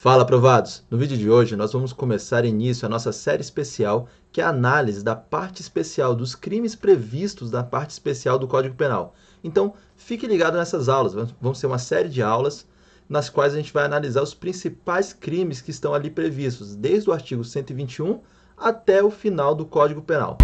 Fala, aprovados! No vídeo de hoje, nós vamos começar início a nossa série especial, que é a análise da parte especial dos crimes previstos na parte especial do Código Penal. Então, fique ligado nessas aulas. Vão ser uma série de aulas nas quais a gente vai analisar os principais crimes que estão ali previstos, desde o artigo 121 até o final do Código Penal.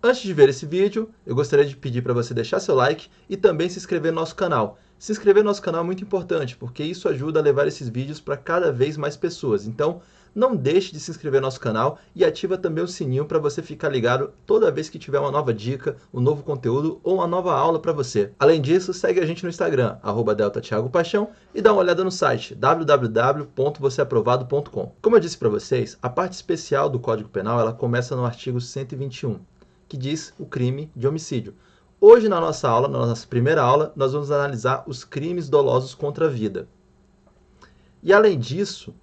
Antes de ver esse vídeo, eu gostaria de pedir para você deixar seu like e também se inscrever no nosso canal. Se inscrever no nosso canal é muito importante, porque isso ajuda a levar esses vídeos para cada vez mais pessoas. Então, não deixe de se inscrever no nosso canal e ativa também o sininho para você ficar ligado toda vez que tiver uma nova dica, um novo conteúdo ou uma nova aula para você. Além disso, segue a gente no Instagram, @deltatiagopaixão, e dá uma olhada no site www.voceaprovado.com. Como eu disse para vocês, a parte especial do Código Penal ela começa no artigo 121. Que diz o crime de homicídio. Hoje, na nossa aula, na nossa primeira aula, nós vamos analisar os crimes dolosos contra a vida. E, além disso,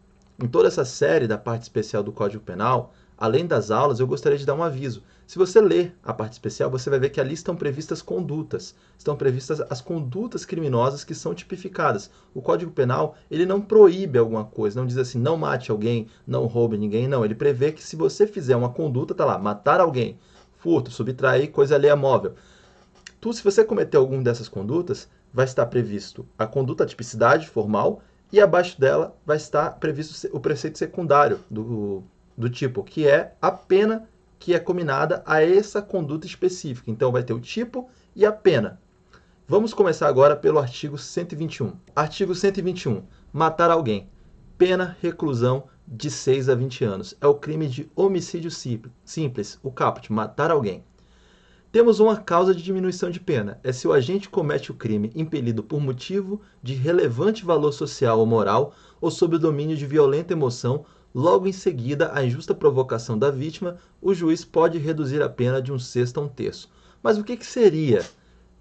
em toda essa série da parte especial do Código Penal, além das aulas, eu gostaria de dar um aviso. Se você ler a parte especial, você vai ver que ali estão previstas condutas. Estão previstas as condutas criminosas que são tipificadas. O Código Penal, ele não proíbe alguma coisa, não diz assim, não mate alguém, não roube ninguém, não. Ele prevê que se você fizer uma conduta, tá lá, matar alguém, furto, subtrair coisa alheia móvel. Se você cometer alguma dessas condutas, vai estar previsto a conduta, a tipicidade formal, e abaixo dela vai estar previsto o preceito secundário do tipo, que é a pena que é combinada a essa conduta específica. Então, vai ter o tipo e a pena. Vamos começar agora pelo artigo 121. Artigo 121. Matar alguém. Pena, reclusão de 6 a 20 anos. É o crime de homicídio simples, o caput, matar alguém. Temos uma causa de diminuição de pena. É se o agente comete o crime impelido por motivo de relevante valor social ou moral ou sob o domínio de violenta emoção, logo em seguida à injusta provocação da vítima, o juiz pode reduzir a pena de 1/6 a 1/3. Mas o que seria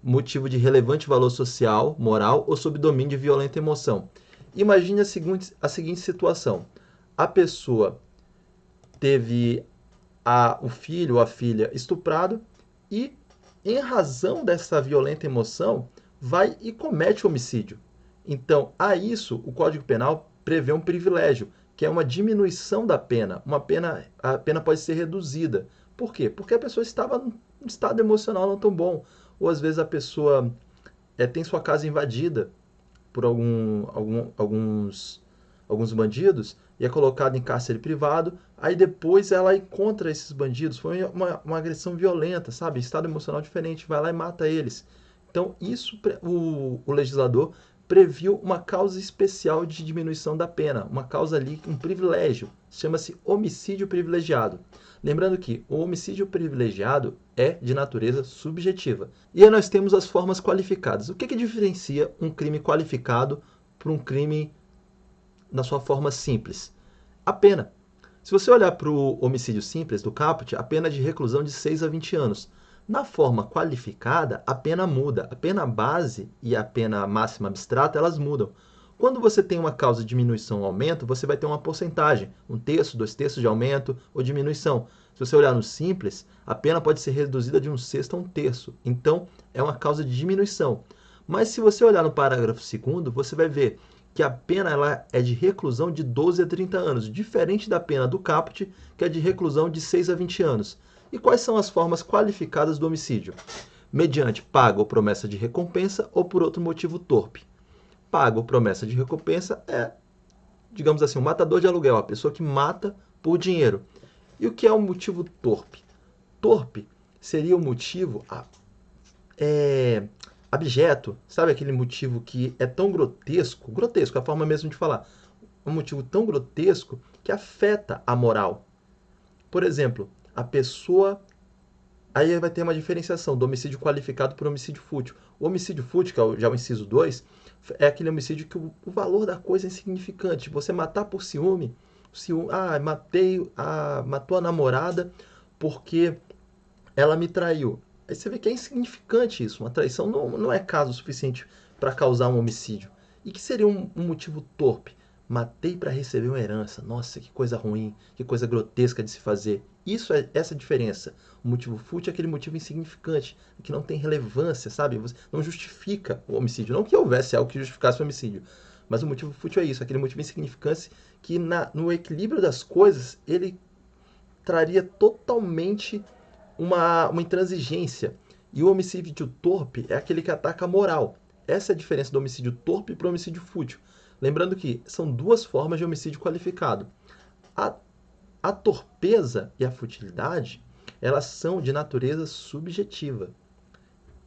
motivo de relevante valor social, moral ou sob domínio de violenta emoção? Imagine a seguinte situação. A pessoa teve o filho ou a filha estuprado e, em razão dessa violenta emoção, vai e comete o homicídio. Então, a isso, o Código Penal prevê um privilégio, que é uma diminuição da pena. A pena pode ser reduzida. Por quê? Porque a pessoa estava num estado emocional não tão bom. Ou, às vezes, a pessoa tem sua casa invadida por alguns bandidos e é colocado em cárcere privado, aí depois ela encontra esses bandidos, foi uma agressão violenta, sabe? Estado emocional diferente, vai lá e mata eles. Então, isso o legislador previu uma causa especial de diminuição da pena, uma causa ali, um privilégio, chama-se homicídio privilegiado. Lembrando que o homicídio privilegiado é de natureza subjetiva. E aí nós temos as formas qualificadas. O que diferencia um crime qualificado para um crime na sua forma simples? A pena. Se você olhar para o homicídio simples do caput, a pena é de reclusão de 6 a 20 anos. Na forma qualificada, a pena muda. A pena base e a pena máxima abstrata, elas mudam. Quando você tem uma causa de diminuição ou aumento, você vai ter uma porcentagem, 1/3, 2/3 de aumento ou diminuição. Se você olhar no simples, a pena pode ser reduzida de 1/6 a 1/3. Então, é uma causa de diminuição. Mas se você olhar no parágrafo 2º, você vai ver que a pena ela é de reclusão de 12 a 30 anos, diferente da pena do caput, que é de reclusão de 6 a 20 anos. E quais são as formas qualificadas do homicídio? Mediante paga ou promessa de recompensa ou por outro motivo torpe. Paga ou promessa de recompensa é, digamos assim, um matador de aluguel, a pessoa que mata por dinheiro. E o que é um motivo torpe? Torpe seria o motivo abjeto, sabe aquele motivo que é tão grotesco, é a forma mesmo de falar, um motivo tão grotesco que afeta a moral. Por exemplo, a pessoa, aí vai ter uma diferenciação do homicídio qualificado para o homicídio fútil. O homicídio fútil, que é já o inciso 2, é aquele homicídio que o valor da coisa é insignificante. Você matar por ciúme, matou a namorada porque ela me traiu. Aí você vê que é insignificante isso. Uma traição não é caso suficiente para causar um homicídio? E que seria um motivo torpe? Matei para receber uma herança. Nossa, que coisa ruim, que coisa grotesca de se fazer. Isso é essa diferença. O motivo fútil é aquele motivo insignificante, que não tem relevância, sabe? Você não justifica o homicídio. Não que houvesse algo que justificasse o homicídio, mas o motivo fútil é isso, aquele motivo insignificante que no equilíbrio das coisas ele traria totalmente uma intransigência. E o homicídio torpe é aquele que ataca a moral. Essa é a diferença do homicídio torpe para o homicídio fútil. Lembrando que são duas formas de homicídio qualificado. A torpeza e a futilidade, elas são de natureza subjetiva.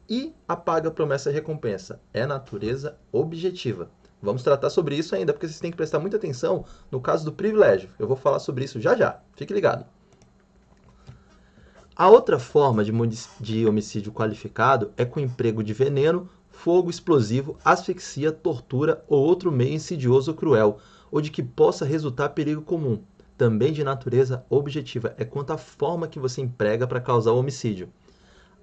E a paga, promessa e recompensa é natureza objetiva. Vamos tratar sobre isso ainda, porque vocês têm que prestar muita atenção no caso do privilégio. Eu vou falar sobre isso já já. Fique ligado. A outra forma de homicídio qualificado é com emprego de veneno, fogo explosivo, asfixia, tortura ou outro meio insidioso ou cruel, ou de que possa resultar perigo comum. Também de natureza objetiva, é quanto à forma que você emprega para causar o homicídio.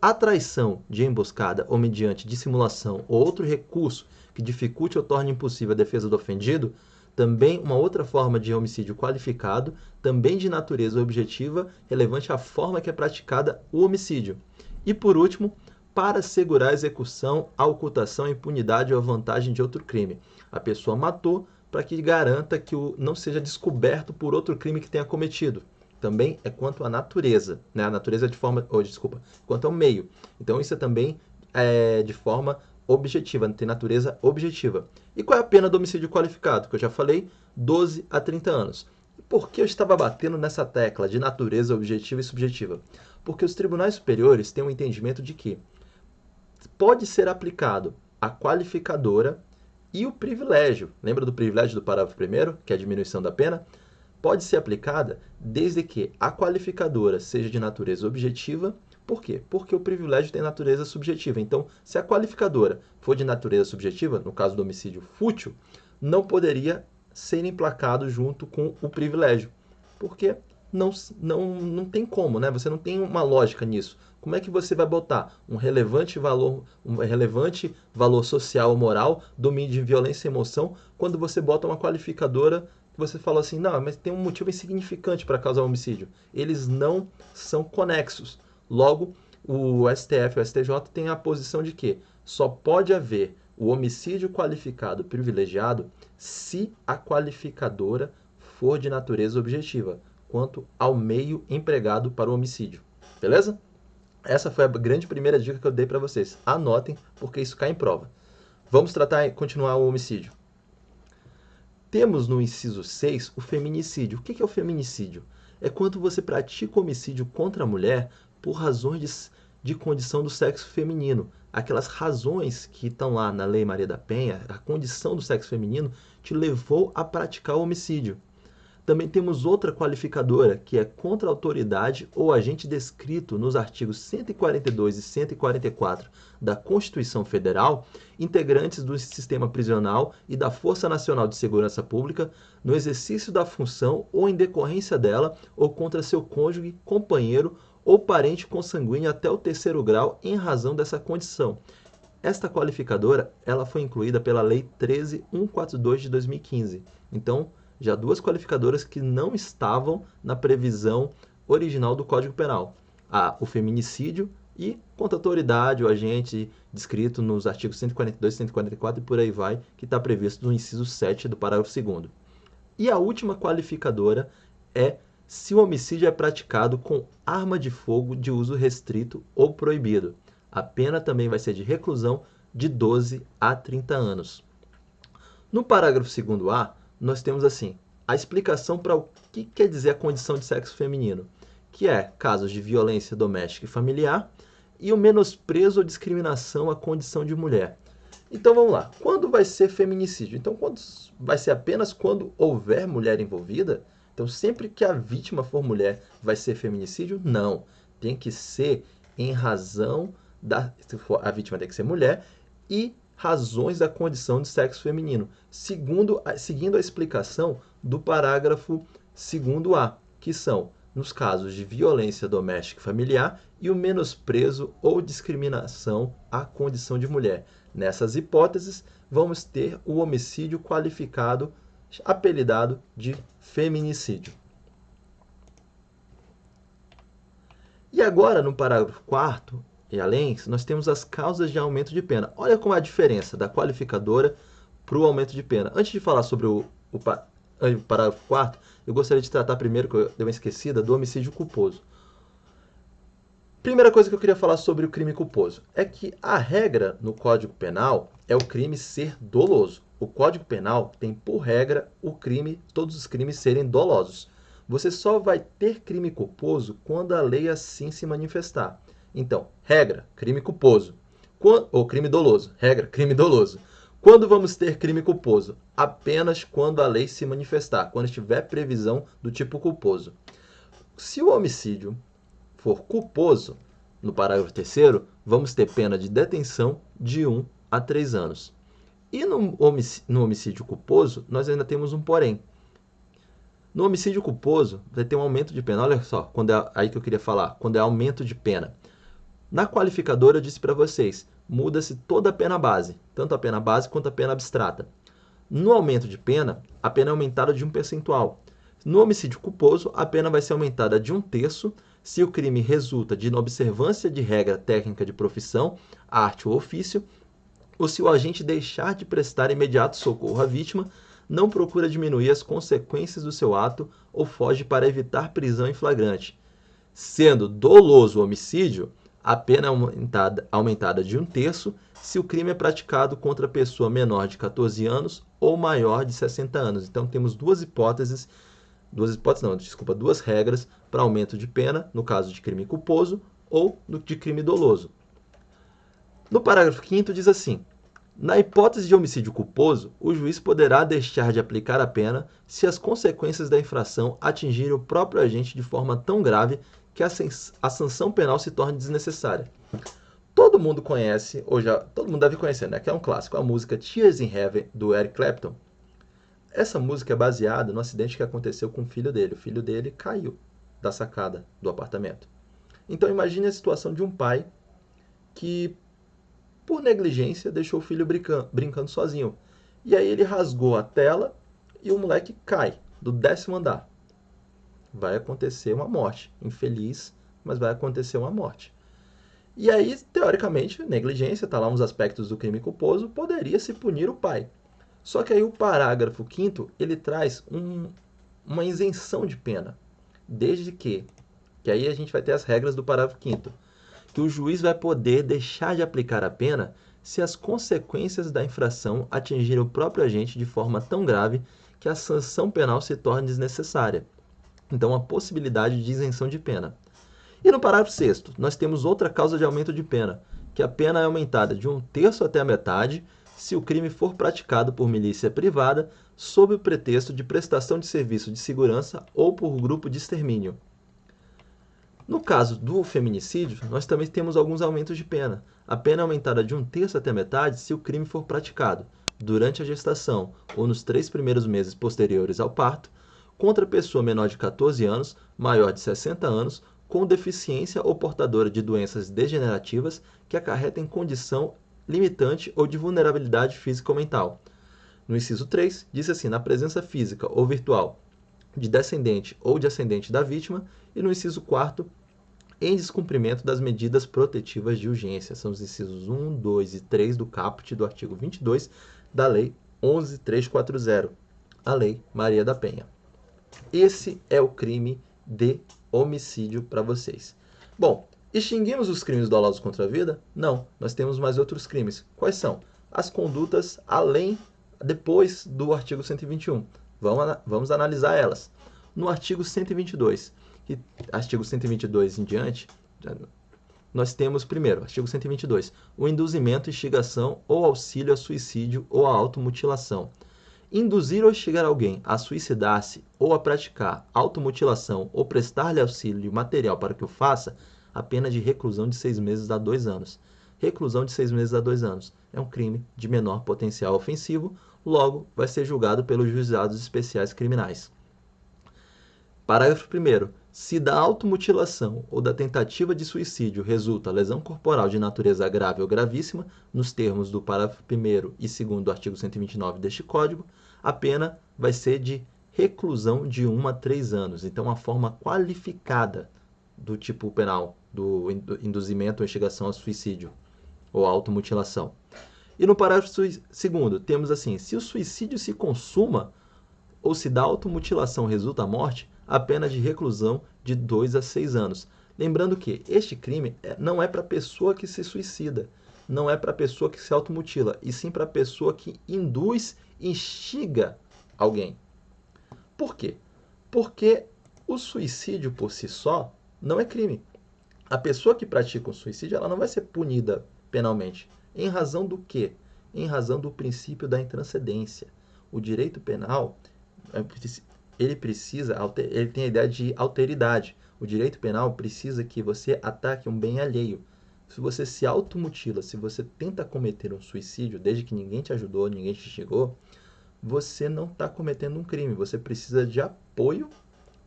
A traição de emboscada ou mediante dissimulação ou outro recurso que dificulte ou torne impossível a defesa do ofendido, também uma outra forma de homicídio qualificado, também de natureza objetiva, relevante à forma que é praticada o homicídio. E por último, para assegurar a execução, a ocultação, a impunidade ou a vantagem de outro crime. A pessoa matou para que garanta que não seja descoberto por outro crime que tenha cometido. Também é quanto à natureza, né? A natureza de forma, quanto ao meio. Então isso é também de forma objetiva, tem natureza objetiva. E qual é a pena do homicídio qualificado? Que eu já falei, 12 a 30 anos. E por que eu estava batendo nessa tecla de natureza objetiva e subjetiva? Porque os tribunais superiores têm um entendimento de que pode ser aplicado a qualificadora e o privilégio. Lembra do privilégio do parágrafo 1º, que é a diminuição da pena? Pode ser aplicada desde que a qualificadora seja de natureza objetiva. Por quê? Porque o privilégio tem natureza subjetiva. Então, se a qualificadora for de natureza subjetiva, no caso do homicídio fútil, não poderia ser emplacado junto com o privilégio. Porque não tem como, né? Você não tem uma lógica nisso. Como é que você vai botar um relevante valor social ou moral, domínio de violência e emoção, quando você bota uma qualificadora que você fala assim, não, mas tem um motivo insignificante para causar homicídio. Eles não são conexos. Logo, o STF e o STJ têm a posição de que só pode haver o homicídio qualificado privilegiado se a qualificadora for de natureza objetiva, quanto ao meio empregado para o homicídio. Beleza? Essa foi a grande primeira dica que eu dei para vocês. Anotem, porque isso cai em prova. Vamos continuar o homicídio. Temos no inciso 6 o feminicídio. O que é o feminicídio? É quando você pratica homicídio contra a mulher por razões de condição do sexo feminino. Aquelas razões que estão lá na Lei Maria da Penha, a condição do sexo feminino te levou a praticar o homicídio. Também temos outra qualificadora, que é contra a autoridade ou agente descrito nos artigos 142 e 144 da Constituição Federal, integrantes do sistema prisional e da Força Nacional de Segurança Pública, no exercício da função ou em decorrência dela, ou contra seu cônjuge, companheiro ou parente consanguíneo até o 3º grau em razão dessa condição. Esta qualificadora ela foi incluída pela Lei 13.142 de 2015. Então, já duas qualificadoras que não estavam na previsão original do Código Penal. O feminicídio e contra a autoridade, o agente descrito nos artigos 142, 144 e por aí vai, que está previsto no inciso 7 do parágrafo 2º. E a última qualificadora é se o homicídio é praticado com arma de fogo de uso restrito ou proibido. A pena também vai ser de reclusão de 12 a 30 anos. No parágrafo 2º-A, nós temos assim, a explicação para o que quer dizer a condição de sexo feminino, que é casos de violência doméstica e familiar e o menosprezo ou discriminação à condição de mulher. Então vamos lá, quando vai ser feminicídio? Então vai ser apenas quando houver mulher envolvida? Então sempre que a vítima for mulher vai ser feminicídio? Não, tem que ser em razão a vítima tem que ser mulher e razões da condição de sexo feminino, seguindo a explicação do parágrafo 2º-A, que são nos casos de violência doméstica e familiar e o menosprezo ou discriminação à condição de mulher. Nessas hipóteses, vamos ter o homicídio qualificado, apelidado de feminicídio. E agora, no parágrafo 4º e além, nós temos as causas de aumento de pena. Olha como é a diferença da qualificadora para o aumento de pena. Antes de falar sobre o parágrafo 4º, eu gostaria de tratar primeiro, que eu dei uma esquecida, do homicídio culposo. Primeira coisa que eu queria falar sobre o crime culposo é que a regra no Código Penal é o crime ser doloso. O Código Penal tem por regra todos os crimes serem dolosos. Você só vai ter crime culposo quando a lei assim se manifestar. Então, regra, crime culposo. Ou crime doloso. Regra, crime doloso. Quando vamos ter crime culposo? Apenas quando a lei se manifestar, quando estiver previsão do tipo culposo. Se o homicídio for culposo, no parágrafo 3º, vamos ter pena de detenção de 1 a 3 anos. E no homicídio culposo, nós ainda temos um porém. No homicídio culposo, vai ter um aumento de pena. Olha só, aí que eu queria falar, quando é aumento de pena. Na qualificadora, eu disse para vocês, muda-se toda a pena base, tanto a pena base quanto a pena abstrata. No aumento de pena, a pena é aumentada de um percentual. No homicídio culposo, a pena vai ser aumentada de 1/3 se o crime resulta de inobservância de regra técnica de profissão, arte ou ofício, ou se o agente deixar de prestar imediato socorro à vítima, não procura diminuir as consequências do seu ato ou foge para evitar prisão em flagrante. Sendo doloso o homicídio, a pena é aumentada de 1/3 se o crime é praticado contra pessoa menor de 14 anos ou maior de 60 anos. Então, temos duas regras para aumento de pena, no caso de crime culposo ou de crime doloso. No parágrafo 5º diz assim: na hipótese de homicídio culposo, o juiz poderá deixar de aplicar a pena se as consequências da infração atingirem o próprio agente de forma tão grave que a sanção penal se torne desnecessária. Todo mundo conhece, todo mundo deve conhecer, né? Que é um clássico, a música Tears in Heaven, do Eric Clapton. Essa música é baseada no acidente que aconteceu com o filho dele. O filho dele caiu da sacada do apartamento. Então imagine a situação de um pai que, por negligência, deixou o filho brincando sozinho. E aí ele rasgou a tela e o moleque cai do 10º andar. Vai acontecer uma morte. Infeliz, mas vai acontecer uma morte. E aí, teoricamente, negligência, está lá uns aspectos do crime culposo, poderia se punir o pai. Só que aí o parágrafo 5º, ele traz uma isenção de pena. Desde que aí a gente vai ter as regras do parágrafo 5º, que o juiz vai poder deixar de aplicar a pena se as consequências da infração atingirem o próprio agente de forma tão grave que a sanção penal se torne desnecessária. Então, a possibilidade de isenção de pena. E no parágrafo 6º, nós temos outra causa de aumento de pena, que a pena é aumentada de 1/3 até a metade se o crime for praticado por milícia privada sob o pretexto de prestação de serviço de segurança ou por grupo de extermínio. No caso do feminicídio, nós também temos alguns aumentos de pena. A pena é aumentada de 1/3 até a metade se o crime for praticado durante a gestação ou nos 3 primeiros meses posteriores ao parto, contra pessoa menor de 14 anos, maior de 60 anos, com deficiência ou portadora de doenças degenerativas que acarretem condição limitante ou de vulnerabilidade física ou mental. No inciso 3, diz assim, na presença física ou virtual de descendente ou de ascendente da vítima, e no inciso 4º, em descumprimento das medidas protetivas de urgência. São os incisos 1, 2 e 3 do caput do artigo 22 da Lei 11.340, a Lei Maria da Penha. Esse é o crime de homicídio para vocês. Bom, extinguimos os crimes dolosos contra a vida? Não, nós temos mais outros crimes. Quais são? As condutas depois do artigo 121. Vamos analisar elas. No artigo 122, artigo 122 em diante, nós temos primeiro, artigo 122, o induzimento, instigação ou auxílio a suicídio ou a automutilação. Induzir ou instigar alguém a suicidar-se ou a praticar automutilação ou prestar-lhe auxílio material para que o faça, a pena de reclusão de 6 meses a 2 anos. Reclusão de 6 meses a 2 anos. É um crime de menor potencial ofensivo, logo vai ser julgado pelos juizados especiais criminais. Parágrafo 1º. Se da automutilação ou da tentativa de suicídio resulta lesão corporal de natureza grave ou gravíssima, nos termos do parágrafo 1º e 2º do artigo 129 deste Código, a pena vai ser de reclusão de 1 a 3 anos. Então, uma forma qualificada do tipo penal, do induzimento ou instigação a suicídio ou automutilação. E no parágrafo 2º, temos assim: se o suicídio se consuma ou se da automutilação resulta a morte, a pena de reclusão de 2 a 6 anos. Lembrando que este crime não é para a pessoa que se suicida, não é para a pessoa que se automutila, e sim para a pessoa que induz, instiga alguém. Por quê? Porque o suicídio por si só não é crime. A pessoa que pratica o suicídio, ela não vai ser punida penalmente. Em razão do quê? Em razão do princípio da intranscendência. O direito penal, ele tem a ideia de alteridade. O direito penal precisa que você ataque um bem alheio. Se você se automutila, se você tenta cometer um suicídio, desde que ninguém te ajudou, ninguém te chegou, você não está cometendo um crime. Você precisa de apoio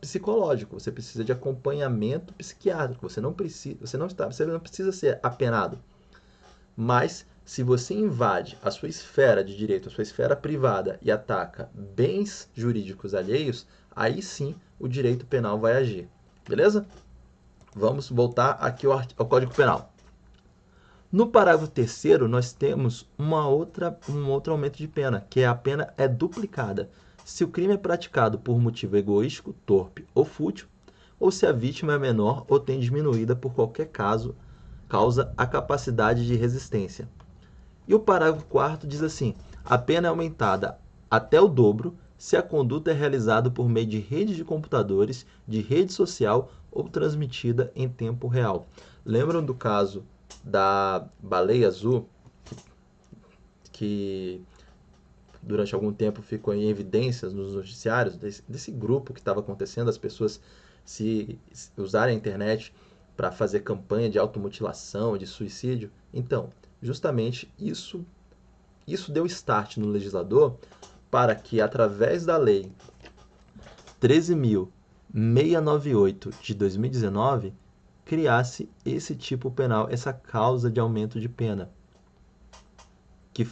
psicológico, você precisa de acompanhamento psiquiátrico. Você não precisa ser apenado. Mas se você invade a sua esfera de direito, a sua esfera privada e ataca bens jurídicos alheios, aí sim o direito penal vai agir. Beleza? Vamos voltar aqui ao Código Penal. No parágrafo 3º, nós temos um outro aumento de pena, que a pena é duplicada se o crime é praticado por motivo egoístico, torpe ou fútil, ou se a vítima é menor ou tem diminuída por qualquer causa a capacidade de resistência. E o parágrafo 4º diz assim: a pena é aumentada até o dobro se a conduta é realizada por meio de rede de computadores, de rede social ou transmitida em tempo real. Lembram do caso da baleia azul, que durante algum tempo ficou em evidências nos noticiários desse grupo que estava acontecendo, as pessoas se usarem a internet para fazer campanha de automutilação, de suicídio? Então, justamente isso deu start no legislador para que, através da lei 13.698 de 2019, criasse esse tipo penal, essa causa de aumento de pena, que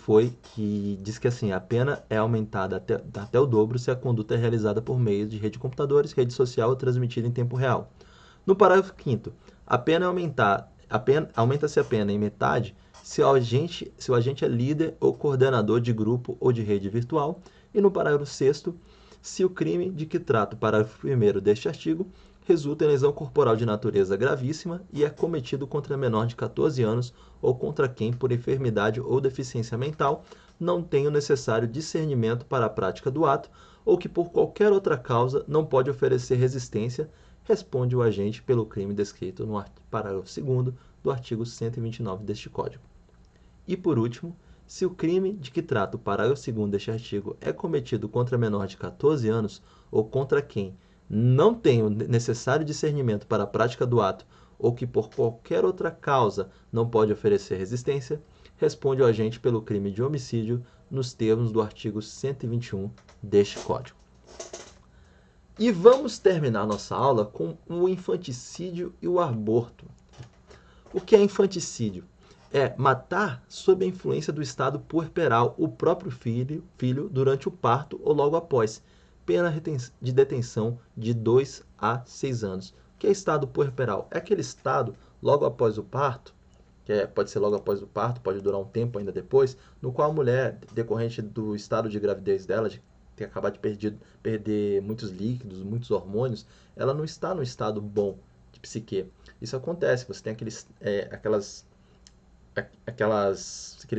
diz que assim, a pena é aumentada até o dobro se a conduta é realizada por meio de rede de computadores, rede social ou transmitida em tempo real. No parágrafo 5º, aumenta-se a pena em metade se o agente é líder ou coordenador de grupo ou de rede virtual. E no parágrafo 6º, se o crime de que trata o parágrafo 1º deste artigo resulta em lesão corporal de natureza gravíssima e é cometido contra menor de 14 anos ou contra quem, por enfermidade ou deficiência mental, não tem o necessário discernimento para a prática do ato ou que por qualquer outra causa não pode oferecer resistência, responde o agente pelo crime descrito no parágrafo 2º do artigo 129 deste Código. E por último, se o crime de que trata o parágrafo 2º deste artigo é cometido contra menor de 14 anos ou contra quem não tem o necessário discernimento para a prática do ato ou que por qualquer outra causa não pode oferecer resistência, responde o agente pelo crime de homicídio nos termos do artigo 121 deste Código. E vamos terminar nossa aula com o infanticídio e o aborto. O que é infanticídio? É matar sob a influência do estado puerperal o próprio filho durante o parto ou logo após. Pena de detenção de 2 a 6 anos. O que é estado puerperal? É aquele estado logo após o parto, pode ser logo após o parto, pode durar um tempo ainda depois, no qual a mulher, decorrente do estado de gravidez dela, de ter acabado de perder muitos líquidos, muitos hormônios, ela não está no estado bom de psique. Isso acontece, você tem aqueles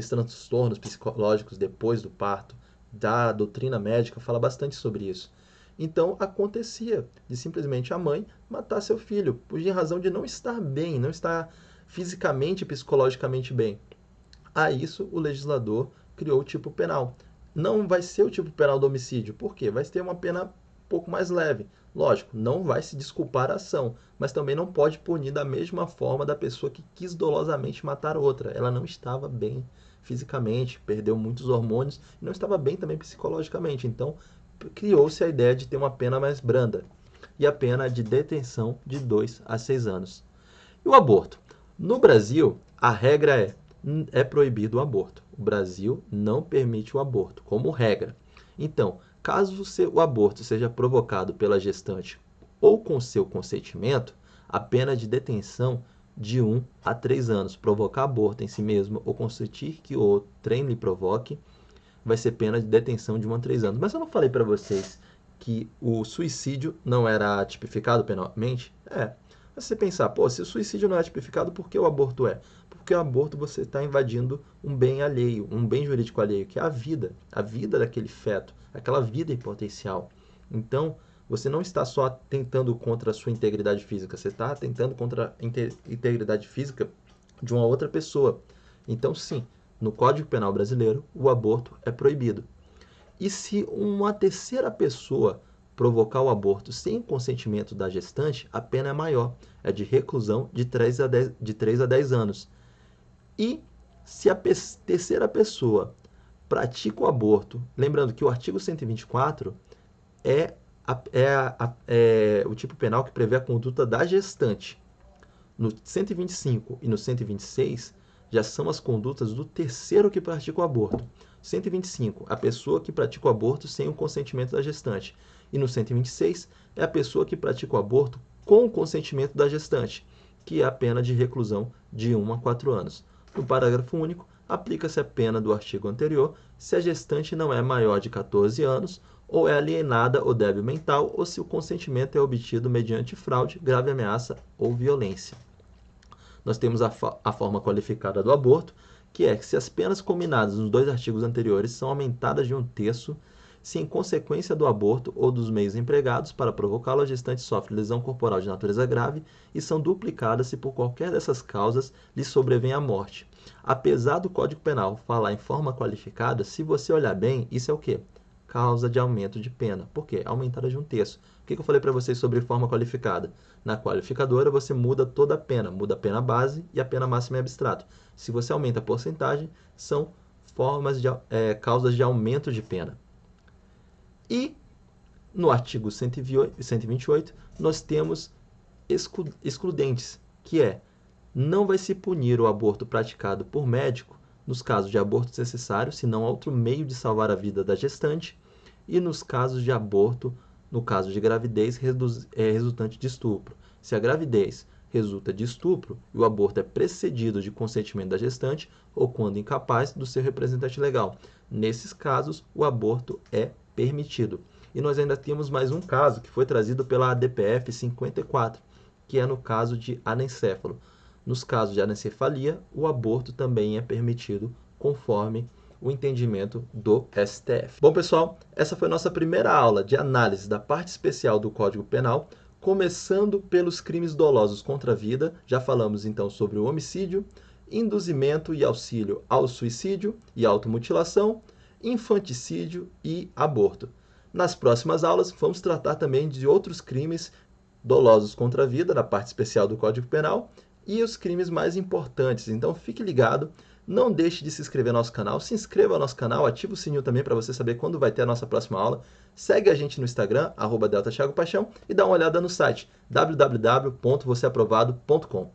transtornos psicológicos depois do parto. Da doutrina médica fala bastante sobre isso. Então, acontecia de simplesmente a mãe matar seu filho, por razão de não estar bem, não estar fisicamente e psicologicamente bem. A isso, o legislador criou o tipo penal. Não vai ser o tipo penal do homicídio, por quê? Vai ter uma pena um pouco mais leve. Lógico, não vai se desculpar a ação, mas também não pode punir da mesma forma da pessoa que quis dolosamente matar outra. Ela não estava bem fisicamente, perdeu muitos hormônios e não estava bem também psicologicamente. Então, criou-se a ideia de ter uma pena mais branda. e a pena de detenção de 2 a 6 anos. E o aborto? No Brasil, a regra é proibido o aborto. O Brasil não permite o aborto, como regra. Então, caso o aborto seja provocado pela gestante ou com seu consentimento, a pena de detenção de 1 a 3 anos. Provocar aborto em si mesmo ou consentir que o outrem lhe provoque, vai ser pena de detenção de 1 a 3 anos. Mas eu não falei para vocês que o suicídio não era tipificado penalmente? Você pensar, pô, se o suicídio não é tipificado, por que o aborto é? Porque o aborto você está invadindo um bem alheio, um bem jurídico alheio, que é a vida daquele feto, aquela vida em potencial. Então, você não está só tentando contra a sua integridade física, você está tentando contra a integridade física de uma outra pessoa. Então, sim, no Código Penal brasileiro, o aborto é proibido. E se uma terceira pessoa provocar o aborto sem consentimento da gestante, a pena é maior, é de reclusão de 3 a 10 anos. E se a terceira pessoa pratica o aborto, lembrando que o artigo 124 é o tipo penal que prevê a conduta da gestante. No 125 e no 126 já são as condutas do terceiro que pratica o aborto. 125, a pessoa que pratica o aborto sem o consentimento da gestante. E no 126, é a pessoa que pratica o aborto com o consentimento da gestante, que é a pena de reclusão de 1 a 4 anos. No parágrafo único, aplica-se a pena do artigo anterior se a gestante não é maior de 14 anos, ou é alienada ou débil mental, ou se o consentimento é obtido mediante fraude, grave ameaça ou violência. Nós temos a forma qualificada do aborto, que é que se as penas combinadas nos 2 artigos anteriores são aumentadas de 1/3, se em consequência do aborto ou dos meios empregados para provocá-lo, a gestante sofre lesão corporal de natureza grave e são duplicadas se por qualquer dessas causas lhe sobrevém a morte. Apesar do Código Penal falar em forma qualificada, se você olhar bem, isso é o quê? Causa de aumento de pena. Por quê? Aumentada de 1/3. O que eu falei para vocês sobre forma qualificada? Na qualificadora, você muda toda a pena, muda a pena base e a pena máxima em abstrato. Se você aumenta a porcentagem, são causas de aumento de pena. E no artigo 128, nós temos excludentes, que é, não vai se punir o aborto praticado por médico nos casos de aborto desnecessário, se não há outro meio de salvar a vida da gestante, e nos casos de aborto, no caso de gravidez resultante de estupro. Se a gravidez resulta de estupro e o aborto é precedido de consentimento da gestante ou quando incapaz do seu representante legal. Nesses casos, o aborto é permitido. E nós ainda temos mais um caso que foi trazido pela ADPF 54, que é no caso de anencefalo. Nos casos de anencefalia, o aborto também é permitido conforme o entendimento do STF. Bom, pessoal, essa foi a nossa primeira aula de análise da parte especial do Código Penal, começando pelos crimes dolosos contra a vida. Já falamos então sobre o homicídio, induzimento e auxílio ao suicídio e automutilação, infanticídio e aborto. Nas próximas aulas, vamos tratar também de outros crimes dolosos contra a vida, da parte especial do Código Penal, e os crimes mais importantes. Então, fique ligado, não deixe de se inscrever no nosso canal, se inscreva no nosso canal, ative o sininho também para você saber quando vai ter a nossa próxima aula. Segue a gente no Instagram, @delta Thiago Paixão, e dá uma olhada no site www.vocêaprovado.com.